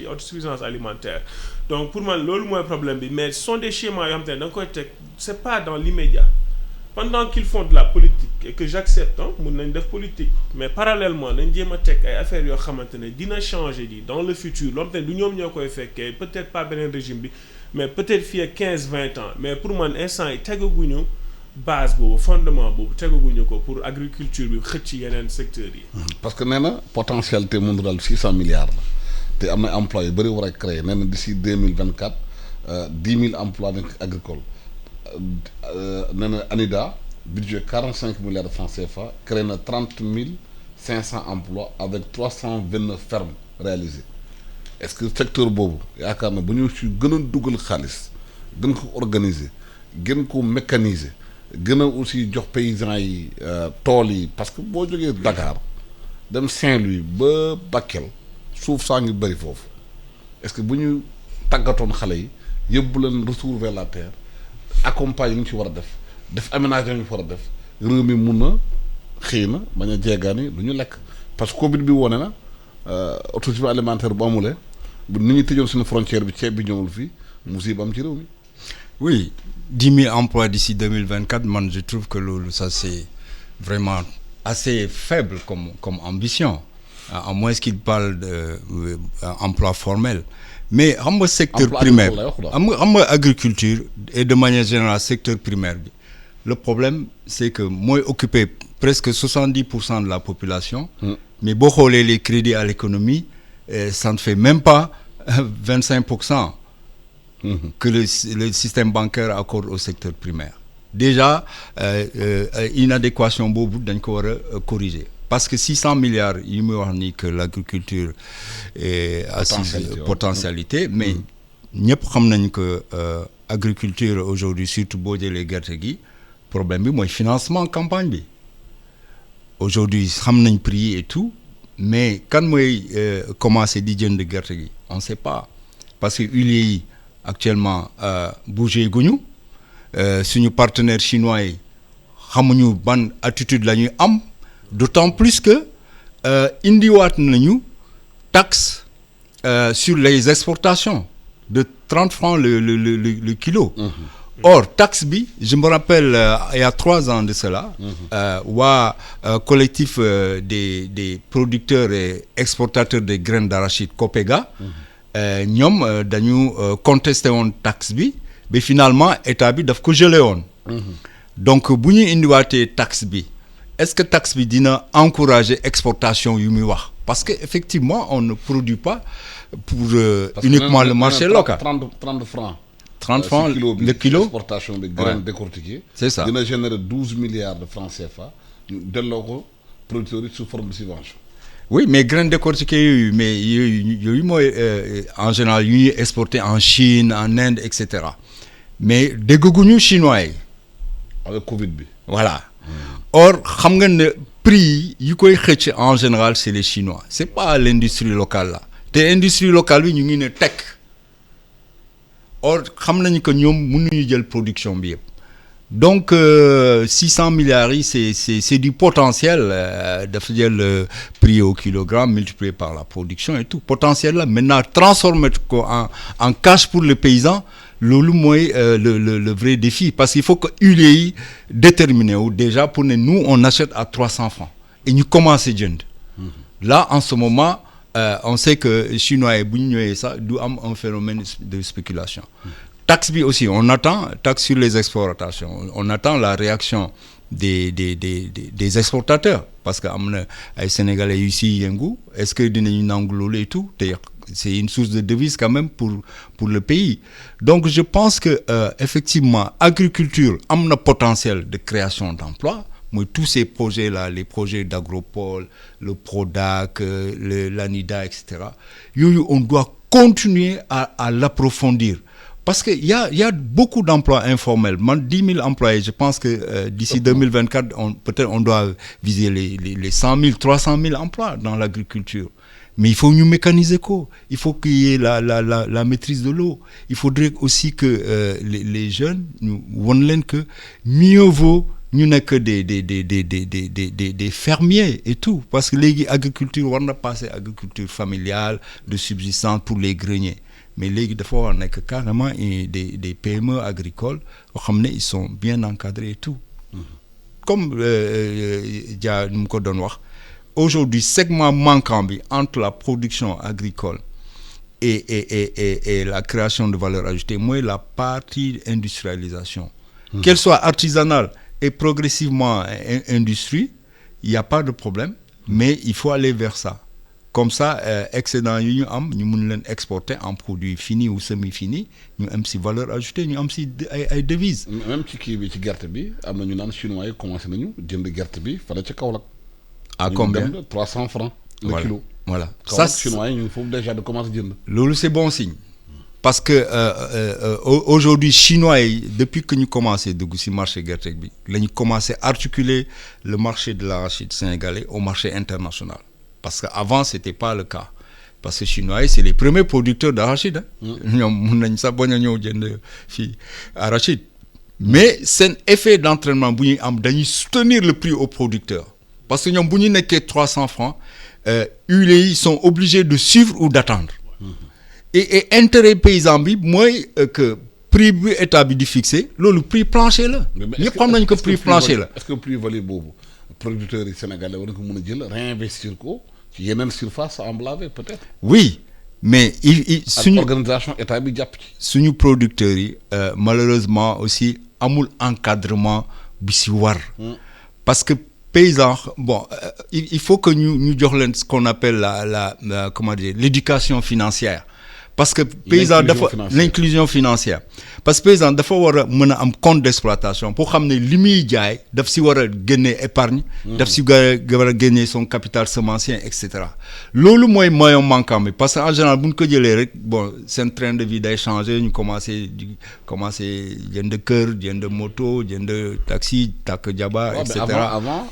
autosuffisance alimentaire donc pour man loolu mooy problème bi mais ce sont des schémas yoo xam te ne da nga koy teg c'est pas dans l'immédiat pendant qu'ils font de la politique et que j'accepte mun nañ def politique mais parallèlement nañ jéem a teg ay affaires yoo xamante ne dina changer di dans le futur loo xam te ne du ñoom ñoo koy fekkee peut-être pas beneen régime bi mais peut-être fii ak 15-20 ans mais pour man instant yi tegaguñu base boobu fondement boobu tegaguñu ko pour agriculture bi xëcc yeneen secteurs yi. parce que nee na potentialité mondiale 600 milliards la te am na emploi yu bëri war a créer nee na d'ici 2024 10 000 emplois agricoles nee na ANIDA budget 45 milliards de francs CFA créé na 30 500 emplois avec 329 fermes réalisées. Est-ce que secteur boobu yaakaar na bu ñu ci gën a dugal xaalis gën ko organiser gën ko mécaniser gën a aussi jox paysans yi tool yi parce que boo jógee Dakar dem Saint-Louis ba Bakel suuf saa ngi bëri foofu est-ce que bu ñu tàggatoon xale yi yóbbu leen retour vers la terre accompagner li ñu ci war a def aménagement ñu ci war a def réew mi mun na xëy na bañ a jeegaani lu ñu lekk parce que Covid bi wone na autosuffisance alimentaire bu amulee bu nit ñi tëjoon suñu frontière bi ceeb bi ñëwul fii musiba am ci réew mi. Oui, 10 000 emplois d'ici 2024 man je trouve que loolu ça c'est vraiment assez faible comme ambition, à moins qu'il parle d'emploi formel. Mais xam nga secteur primaire xam nga agriculture et de manière générale secteur primaire bi le problème c'est que mooy occuper presque 70% de la population. Mais boo xoolee les crédits à l'économie ça ne fait même pas 25% que le système bancaire accorde au secteur primaire. Déjà inadéquation boobu dañ ko war a corriger parce que 600 milliards yi muy wax ni que l'agriculture est assise potentialité mais ñëpp xam nañ que agriculture aujourd'hui surtout boo jëlee gerte gi problème bi mooy financement campagne bi aujourd'hui xam nañ prix et tout mais kan mooy commencer di jënd gerte gi on sait pas parce que huiliers yi actuellement bougé guñu suñu partenaires chinois yi xamuñu ban attitude la ñuy am d'autant plus que indiwaat nañu taxe sur les exportations de 30 francs le kilo. Or taxe bi je me rappelle il y a 3 ans de cela waa collectif des producteurs et exportateurs de graines d'arachide COPEGA ñoom dañu contesté woon taxe bi mais finalement état bi daf ko gelé woon. Donc bu ñu indiwaatee taxe bi est-ce que taxe bi dina encourager exportation yu muy wax parce que effectivement on ne produit pas pour uniquement le marché local. 30 francs. 30 francs le kilo exportation bi graine décortiquée. C'est ça dina générer 12 milliards de francs CFA ñu delloo ko producteurs yi sous forme de subvention. Oui mais graines décortiquées yooyu mais yooyu mooy en général yu ñuy exporté en Chine en Inde et cetera mais dégguñu chinois yi. Avec Covid bi. Voilà. Or xam nga ne prix yi koy xëcc en général c'est les Chinois c'est pas l'industrie locale là te industrie locale bi ñu ngi ne teg or xam nañu que ñoom mënuñu jël production bi yëpp donc 600 milliards yi c'est du potentiel dafa jël prix au kilogramme multiplié par la production et tout potentiel là maintenant transformer ko en cash pour le paysan loolu mooy le vrai défi parce qu'il faut que huiliers yi déterminer wu déjà pour ne nous on achète à 300 francs et ñu commencer jënd là en ce moment on sait que chinois yi bu ñu ñëwee sax du am un phénomène de spéculation taxe bi aussi on attend taxe sur les exportations on attend la réaction des exportateurs parce que am na ay sénégalais yu si yëngu est-ce que dinañu nangu loolu et tout te c'est une source de devise quand même pour le pays donc je pense que effectivement agriculture am na potentiel de création d'emplois mooy tous ces projets là les projets d'agropole le Prodac l'ANIDA et cetera yooyu on doit continuer à l'approfondir parce que il y a beaucoup d'emplois informels man 10 000 employés je pense que d'ici 2024 peut-être on doit viser les 100 000 300 000 emplois dans l'agriculture mais il faut ñu mécaniser ko il faut qu'il y ait la maîtrise de l'eau il faudrait aussi que les jeunes ñu won leen que mieux vaut ñu nekk des fermiers et tout parce que léegi agriculture war na passer agriculture familiale de subsistance pour les greniers mais léegi dafa war nekk carrément des PME agricoles yoo xam ne ils sont bien encadrés et tout comme Dia nu mu ko doon wax aujourd'hui segment manquant bi entre la production agricole et la création de valeur ajoutée mooy la partie industrialisation qu'elle soit artisanale et progressivement industrie il y a pas de problème mais il faut aller vers ça comme ça excédent yu ñu am ñu mun leen exporter en produit fini ou semi-fini ñu am si valeur ajoutée ñu am si ay devises. même ci kii bi ci gerte bi am na ñu naan chinois yi commencé nañu jënd gerte bi fële ca Kaolack. à combien 300 francs le kilo. Voilà ça chinois yi ñu foofu déjà de commencer jënd. loolu c'est bon signe parce que aujourd'hui chinois yi depuis que ñu commencé dugg ci marché gerte bi la ñu commencé articuler le marché de l'arachide sénégalais au marché international parce que avant c'était pas le cas parce que chinois yi c'est les premiers producteurs d'arachide ñoom mun nañ sax bañ a ñëw jënd fii arachide mais seen effet d'entraînement bu ñuy am dañuy soutenir le prix aux producteurs parce que ñoom bu ñu nekkee 300 francs huiliers yi sont obligés de suivre ou d'attendre et intérêt paysan bi mooy que prix bi état bi di fixé loolu prix plancher la. ñëpp xam nañ que prix plancher la. est-ce que prix valide boobu producteurs yi sénégalais war na ko mën a jël réinvestir ko ci yeneen surface emblavée peut-être. oui mais ak suñu organisation état bi jàpp ci. suñu producteurs yi malheureusement aussi amul encadrement bi si war. parce que paysan bon il faut que ñu jox leen ce qu'on appelle la comment dire l'éducation financière. parce que paysan dafa l'inclusion financière parce que paysan dafa war a mën a am compte d'exploitation pour xam ne li muy jaay daf si war a génnee épargne. daf si war a génnee son capital semencier et cetera. loolu mooy moyen manquant bi parce que en général bu ñu ko jëlee rek bon seen train de vie day changer ñu commencer jënd kër jënd moto jënd taxi takk jabar et cetera. avant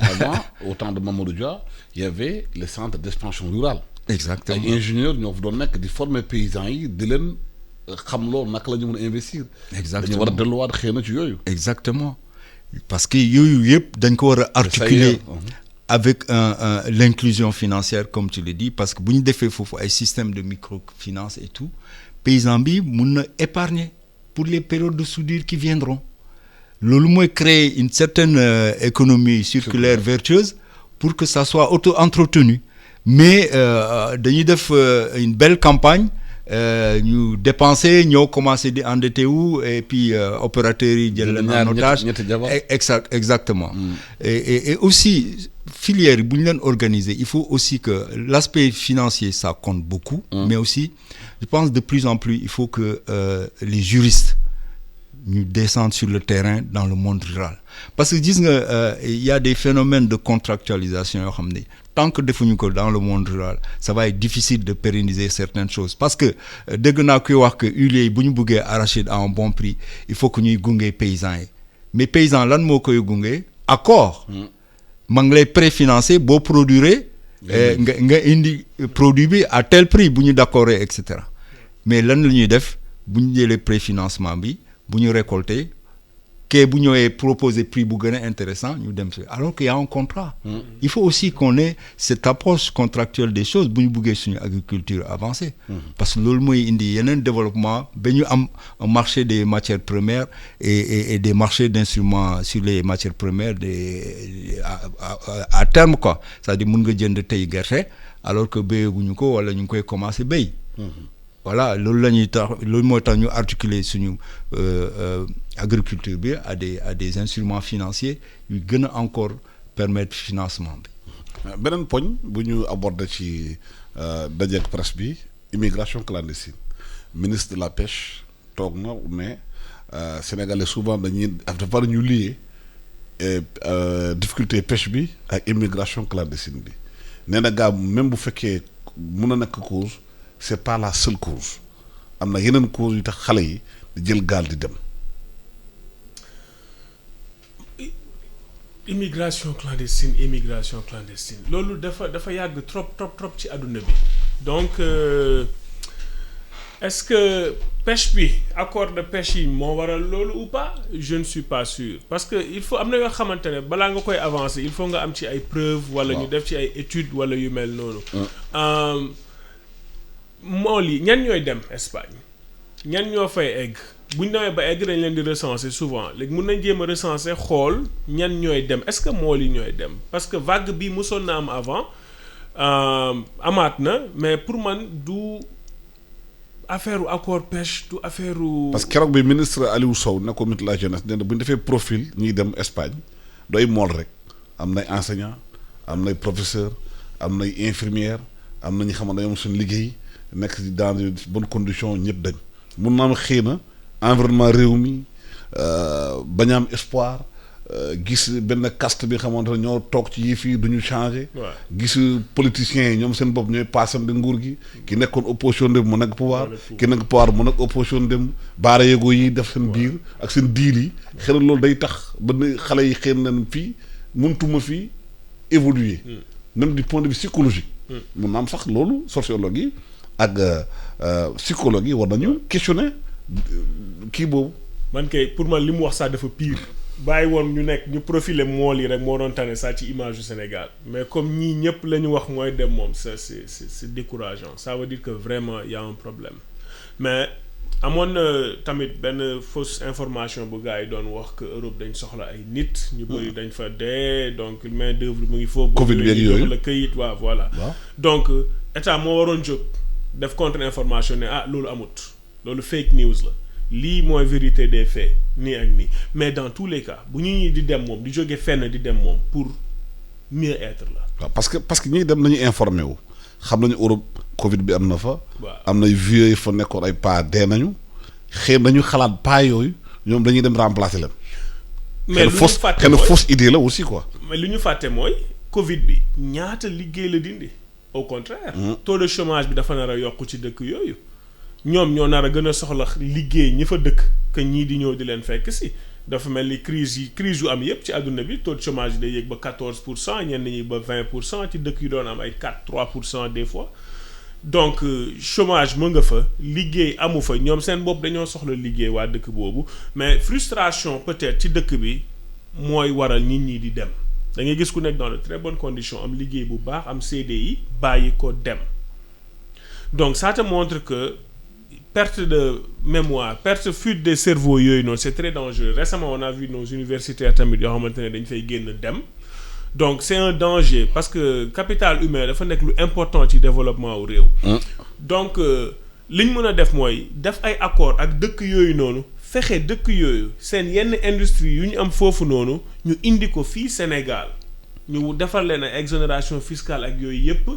au temps de Mamadou Dia il y avait les centres d'expansion rurale. exactement ay ingénieurs ñoo fa doon nekk di former paysans yi di leen xamloo naka la ñu mën a investir. exactement dañu war a delluwaat xëy na ci yooyu. exactement parce que yooyu yëpp dañ ko war a articuler avec l'inclusion financière comme tu le dis parce que bu ñu defee foofu ay système de microfinance et tout paysan bi mun na épargner pour les périodes de soudure qui viendront loolu mooy créer une certaine économie circulaire vertueuse pour que ça soit auto-entretenu. mais dañuy def une belle campagne ñu dépenser ñoo commencé di endetté wu et puis opérateurs yi jël leen en otage exactement et aussi filière yi bu ñu leen organiser il faut aussi que l'aspect financier ça compte beaucoup mais aussi je pense de plus en plus il faut que les juristes ñu descendre sur le terrain dans le monde rural parce que gis nga il y a des phénomènes de contractualisation yoo xam ne tant que defuñu ko dans le monde rural ça va être difficile de pérenniser certaines choses parce que dégg naa kuy wax que huiliers yi bu ñu bëggee arachide à un bon prix il faut que ñuy gunge paysans yi mais paysans lan moo koy gunge accord ma ngi lay préfinancer boo produire nga indi produit bi à tel prix bu ñu d'accord et cetera mais lan la ñuy def bu ñu jëlee préfinancement bi bu ñu récolter kee bu ñëwee proposer prix bu gën a intéressant ñu dem si alors qu'il y a un contrat. Il faut aussi qu'on ait cette approche contractuelle des choses bu ñu buggee suñu agriculture avancée. parce que loolu mooy indi yeneen développement ba ñu am un marché des matières premières et des marchés d'instruments sur les matières premières à terme quoi c'est-à-dire mun nga jënd tey gerte alors que béyaguñu ko wala ñu ngi koy commencer béy. voilà loolu la ñuy tax loolu moo tax ñu articuler suñu agriculture bi à des instruments financiers yu gën a encore permettre financement bi. beneen poñ bu ñu aborder ci dajeek presse bi immigration clandestine ministre de la pêche toog na ne sénégalais souvent dafa ñu lié difficulté pêche bi ak immigration clandestine bi nee na gaa même bu fekkee mun na nekk cause. c'est pas la seule cause am na yeneen cause yu tax xale yi di jël gaal di dem. immigration clandestine loolu dafa yàgg trop ci àdduna bi donc est-ce que pêche bi accord de pêche yi moo waral loolu ou pas je ne suis pas sûr parce que il faut am na yoo xamante ne balaa nga koy avancer il faut nga am ci ay preuves. wala ñu def ci ay études wala yu mel noonu. mool yi ñan ñooy dem Espagne ñan ñoo fay egg bu ñu demee ba egg dañ leen di recenser souvent léegi mun nañ jéem a recenser xool ñan ñooy dem est-ce que mool yi ñooy dem parce que vague bi mosoon na am avant amaat na mais pour man du affaire accord pêche du affaire. parce que keroog bi ministre Aliou Sow ne ko mit la jeunesse nee na bu ñu defee profil ñuy dem Espagne doy mool rek am nay enseignant am nay professeur am nay infirmière am na ñu xam ne dañoo am suñu liggéey. nekk dans de bonnes conditions ñëpp dañ mun naa am xëy na environnement réew mi bañ a am espoir gis benn caste bi xamante ne ñoo toog ci yëf yi duñu changer. gis politiciens yi ñoom seen bopp ñooy paasante nguur gi ki nekkoon opposition dem mu nekk pouvoir ki nekk pouvoir mu nekk opposition dem baara yego yi def seen biir ak seen diil yi xëy na loolu day tax ba xale yi xëy na fii mëntuma fii évoluer même du point de vue psychologique mun na am sax loolu sociologue yi ak psychologue yi war nañu questionner kii boobu. man kay pour man li mu wax sax dafa pire. bàyyi woon ñu nekk ñu profiler mool yi rek moo doon tane sax ci image du Sénégal mais comme ñii ñëpp la ñu wax mooy dem moom ça c'est décourageant ça veut dire que vraiment il y a un problème mais amoon na tamit benn fausse information bu gars yi doon wax que Europe dañ soxla ay nit. ñu bëri dañ fa dee donc main d'œuvre mu ngi foofu. Covid bi ak yooyu la këyit waaw voilà. donc état moo waroon jóg def contre information ne loolu amut loolu fake news la lii mooy vérité des faits nii ak nii mais dans tous les cas bu ñu ñi di dem moom di jóge fenn di dem moom pour mieux être la. waaw parce que ñiy dem nañu informé wu xam nañu Europe Covid bi am na fa. waaw am nay vieux yi fa nekkoon ay paa dee nañu xëy nañu xalaat paa yooyu ñoom dañuy dem remplacer leen. mais lu ñu fàtte mooy fausse idée la aussi quoi. mais lu ñu fàtte mooy Covid bi ñaata liggéey la dindi. au contraire. taux de chômage bi dafa nar a yokk ci dëkk yooyu. ñoom ñoo nar a gën a soxla liggéey ñi fa dëkk que ñii di ñëw di leen fekk si dafa mel ni crise yu am yépp ci àdduna bi taux de chômage yi day yéeg ba 14% ñenn ñi ba 20% ci dëkk yu doon am ay 3% des fois donc chômage mu nga fa liggéey amu fa ñoom seen bopp dañoo soxla liggéey waa dëkk boobu mais frustration peut-être ci dëkk bi mooy waral nit ñi di dem da ngay gis ku nekk dans de très bonnes conditions am liggéey bu baax am CDI bàyyi ko dem donc ça te montre que perte de mémoire perte fuite des cerveaux yooyu noonu c'est très dangereux récemment on a vu nos universitaires tamit yoo xamante ne dañ fay génn dem donc c'est un danger parce que capital humain dafa nekk lu important ci développement wu réew donc li ñu mën a def mooy def ay accord ak dëkk yooyu noonu fexe dëkk yooyu seen yenn industrie yu ñu am foofu noonu ñu indi ko fii Sénégal ñu defar leen ay exonération fiscale ak yooyu yépp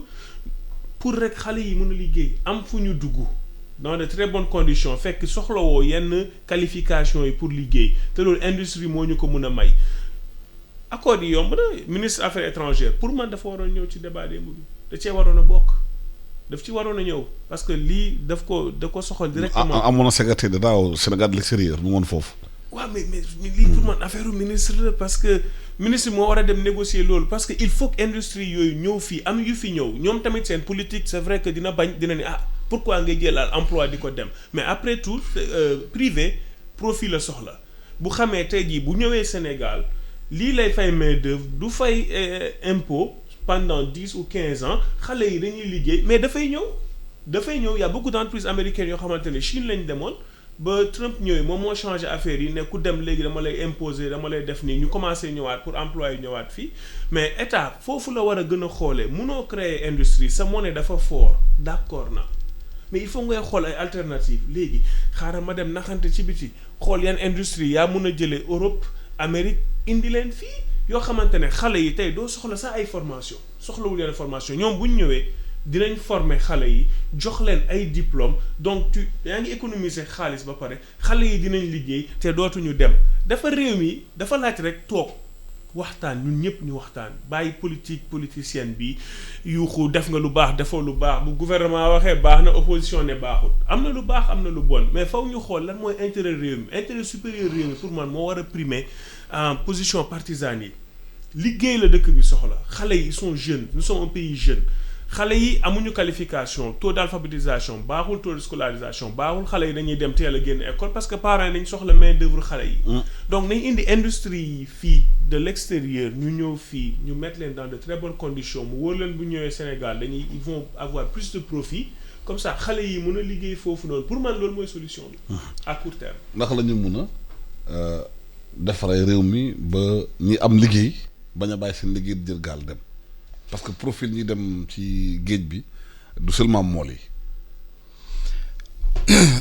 pour rek xale yi mën a liggéey am fu ñu dugg dans de très bonnes conditions fekk soxlawoo yenn qualification yi pour liggéey te loolu industrie moo ñu ko mën a may accord yi yomb na ministre affaires étrangères pour man dafa waroon ñëw ci débat démb bi da cee waroon a bokk daf ci waroon a ñëw parce que lii da ko soxal directement. amoon na secrétaire d'État au Sénégal de l'extérieur mu ngoon foofu. waaw mais lii pour man affaire ministre la parce que ministre moo war a dem négocier loolu parce que il faut que industrie yooyu ñëw fii am yu fi ñëw ñoom tamit seen politique c'est vrai que dina ne pourquoi ngay jëlal emploi di ko dem mais après tout privé profit la soxla bu xamee tey jii bu ñëwee Sénégal lii lay fay main d'œuvre du fay impôt pendant 10 ou 15 ans xale yi dañuy liggéey mais dafay ñëw y a beaucoup d'entreprises américaines yoo xamante ne Chine lañ demoon ba Trump ñëwee moom moo changé affaire yi ne ku dem léegi dama lay imposer dama lay def nii ñu commencé ñëwaat pour employé ñëwaat fii mais état foofu la war a gën a xoolee munoo créer industrie sa monnaie dafa fort d'accord na mais il faut ngay xool ay alternatives léegi xaaral ma dem naxante ci biti xool yan industrie yaa mun a jëlee Europe Amérique indi leen fii yoo xamante ne xale yi tey doo soxla sax ay formation soxlawul yenn formation ñoom bu ñu ñëwee dinañ former xale yi jox leen ay diplôme donc yaa ngi économiser xaalis ba pare xale yi dinañ liggéey te dootuñu dem dafa réew mi dafa laaj rek toog waxtaan ñun ñëpp ñu waxtaan bàyyi politicienne bi yuuxu def nga lu baax defoo lu baax bu gouvernement waxee baax na opposition ne baaxul am na lu baax am na lu bon mais faw ñu xool lan mooy intérêt réew mi intérêt supérieur réew mi pour man moo war a primer en position partisane yi liggéey la dëkk bi soxla xale yi ils sont jeunes nous sommes un pays jeune xale yi amuñu qualification taux d'alphabétisation baaxul taux de scolarisation baaxul xale yi dañuy dem teel a génn école parce que parents yi nañ soxla main d'œuvre xale yi donc nañ indi industrie yi fii de l'extérieur ñu ñëw fii ñu mettre leen dans de très bonnes conditions mu wóor leen bu ñëwee Sénégal ils vont avoir plus de profit comme ça xale yi mën a liggéey foofu noonu pour man loolu mooy solution bi à court terme ndax la ñu mën a defaree réew mi ba ñi am liggéey bañ a bàyyi seen liggéey di jël gaal dem parce que profil ñi dem ci géej bi du seulement mool yi.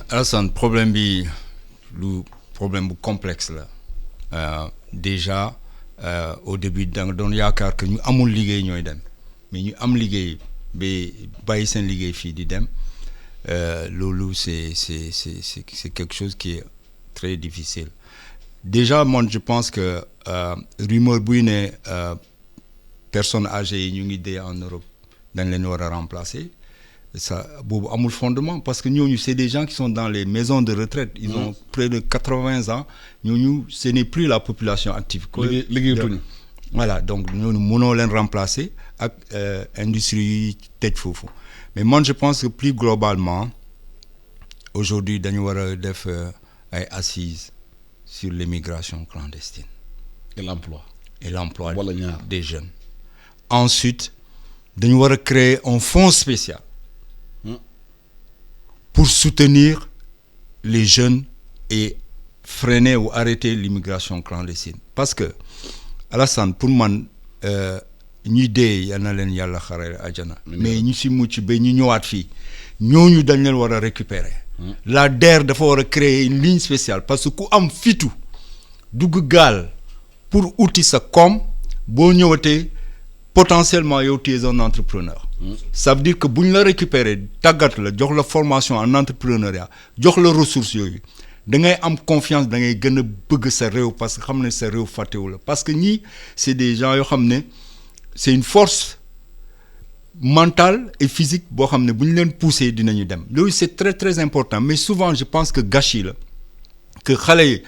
Alassane problème bi lu problème bu complexe la déjà au début da nga doon yaakaar que ñu amul liggéey ñooy dem mais ñu am liggéey ba bàyyi seen liggéey fii di dem loolu c'est quelque chose qui est très difficile déjà moi je pense que rumeur buy ne personnes âgées yi ñu ngi dee en Europe dañ leen war a remplacer ça boobu amul fondement parce que ñooñu c'est des gens qui sont dans les maisons de retraite ils ont près de 80 ans ñooñu ce n'est plus la population active liggéeyatuñu voilà donc ñooñu mënoo leen remplacer ak industrie yi tëj foofu mais moi je pense que plus globalement aujourd'hui dañu war a def ay assises sur l'immigration clandestine et l'emploi voilà, des jeunes ensuite dañu war a créer un fonds spécial pour soutenir les jeunes et freiner ou arrêter l'immigration clandestine. Parce que Alassane pour man ñuy dee yal na leen yàlla xare àjjana mais ñu si mucc ba ñu ñëwaat fii ñooñu dañ leen war a récupérer. La DER dafa war a créer une ligne spéciale parce que ku am fitu dugg gaal pour uti sa koom boo ñëwatee potentiellement yow tu es un entrepreneur. Ça veut dire que bu ñu la récupérer tàggat la jox la formation en entrepreneuriat jox la ressources yooyu da ngay am confiance da ngay gën a bëgg sa réew parce que xam ne sa réew fàttewu la parce que ñii c'est des gens yoo xam ne c'est une force mentale et physique boo xam ne bu ñu leen pousser dinañu dem loolu c'est très très important mais souvent je pense que gâchis la que xale yi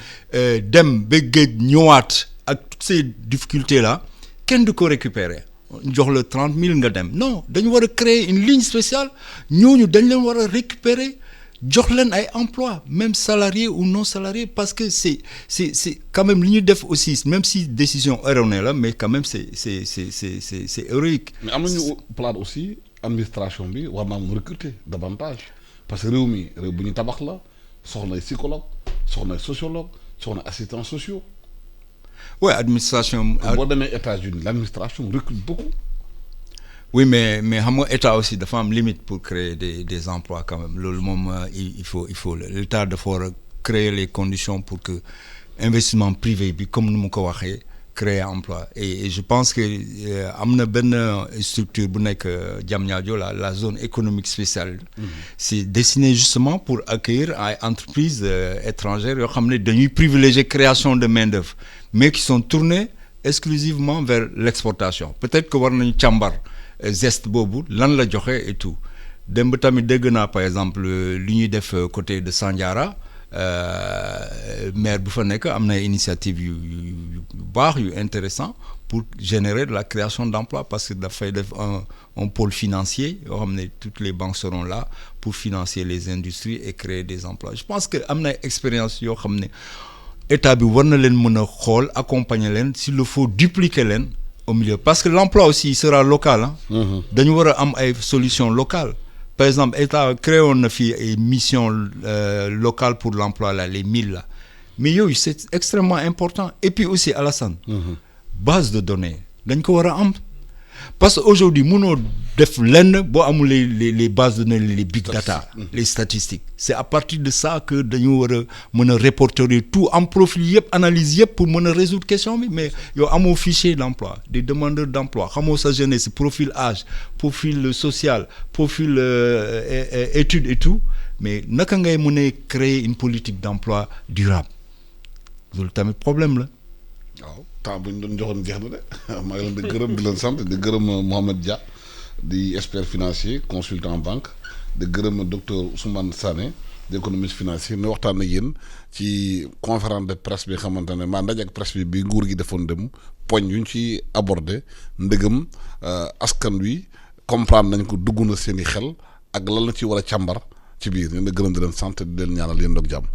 dem ba géej ñëwaat ak toutes ces difficultés là kenn du ko récupérer jox la 30 000 nga dem non dañu war a créer une ligne spéciale ñooñu dañ leen war a récupérer jox leen ay emploi même salarié ou non salarié parce que c'est quand même li ñu def aussi même si décision erronée la mais quand même c'est héroïque. mais am nañu plan aussi administration bi war naa mu recruter davantage parce que réew mi réew bu ñu tabax la soxna psychologue soxna sociologue soxna assistants sociaux. oui administration. boo demee États-Unis l'administration recrute beaucoup. oui mais xam nga état aussi dafa am limite pour créer des emplois quand même loolu moom il faut l'état dafa war a créer les conditions pour que investissement privé bi comme ni mu ko waxee créer emploi et je pense que am na benn structure bu nekk Diamniadio la zone économique spéciale. C'est destiné justement pour accueillir ay entreprises étrangères yoo xam ne dañuy privilégier création de main-d'œuvre mais qui sont tournées exclusivement vers l'exportation peut-être que war nañu càmbar geste boobu lan la joxe et tout démb tamit dégg naa par exemple li ñuy def côté de Sandiara maire bu fa nekk am na initiative yu baax yu intéressant pour générer de la création d'emplois parce que dafay def un pôle financier yoo xam ne toutes les banques seront là pour financer les industries et créer des emplois je pense que am na expérience yoo xam ne état bi war na leen mën a xool accompagner leen s'il le faut dupliquer leen au milieu parce que l'emploi aussi sera local dañu war a am ay solutions locales par exemple état créé woon na fii ay missions locales pour l'emploi là les 1000 là mais yooyu c'est extrêmement important et puis aussi Alassane base de données dañ ko war a am parce que aujourd'hui mënoo def lenn boo amul les bases de données les big data les statistiques c'est à partir de ça que dañu war a mën a répertorier tout am profil yëpp analyse yëpp pour mën a résoudre question bi mais yow amoo fichier d'emploi des demandeurs d'emploi xamoo sa jeunesse profil âge profil social profil études et tout mais naka ngay mën a créer une politique d'emploi durable loolu tamit problème la. waaw temps bu ñu doon joxoon jeex na de maa ngi leen di gërëm di leen sant di gërëm Mohamed Dia di expert financier consultant banque di gërëm docteur Ousmane Sané di économiste financier ne waxtaan ak yéen ci conférence de presse bi xamante ne maa ndaje ak presse bi nguur gi defoon dem poñ yu ñu ci aborder ndëgëm askan wi comprendre nañ ko dugg na seen i xel ak lan la ci war a càmbar ci biir ñu ne gërëm di leen sant di leen ñaanal yéen doog jàmm.